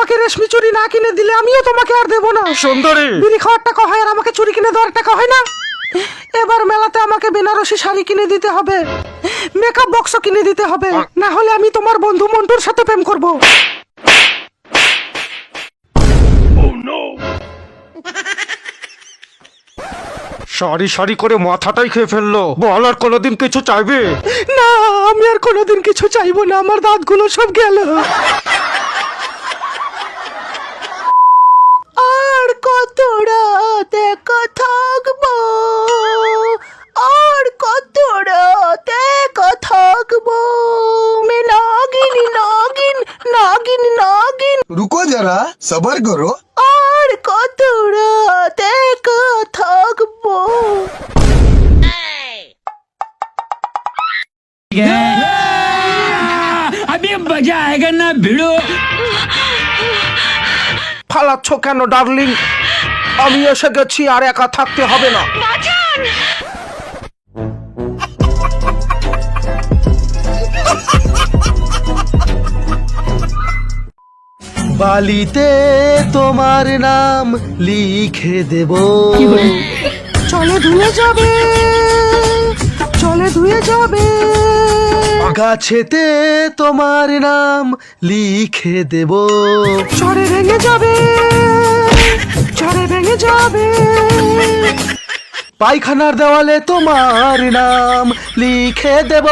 আমাকে রেশমি চুড়ি না কিনে দিলে আমিও তোমাকে আর দেবো না। সুন্দরী, বিড়ি খাওয়ার টাকা হয় আর আমাকে চুড়ি কিনে দেওয়ার টাকা হয় না। এবার মেলাতে আমাকে বেনারসি শাড়ি কিনে দিতে হবে, মেকআপ বক্সও কিনে দিতে হবে, না হলে আমি তোমার বন্ধু মন্টুর সাথে প্রেম করব। সারি সারি করে মাথাটাই খেয়ে ফেললো। বল আর কোনোদিন কিছু চাইবে? না, আমি আর কোনোদিন কিছু চাইবো না, আমার দাঁতগুলো সব গেল। আর কত রাত একা থাকবো, আর কত রাত একা থাকবো, মে নাগিন নাগিন নাগিন নাগিন। रुको जरा सबर करो। আর কত রাত একা থাকবো। अभी मजा आएगा ना भिड़ो। ফালাচ্ছ কেন ডার্লিং? আমি এসে গেছি, আর একা থাকতে হবে না। বালিতে তোমার নাম লিখে দেব, চলে ধুয়ে যাবে, চলে ধুয়ে যাবে। গাছেতে তোমার নাম লিখে দেব, চরে ভেঙে যাবে, চরে ভেঙে যাবে। পায়খানার দেওয়ালে তোমার নাম লিখে দেব।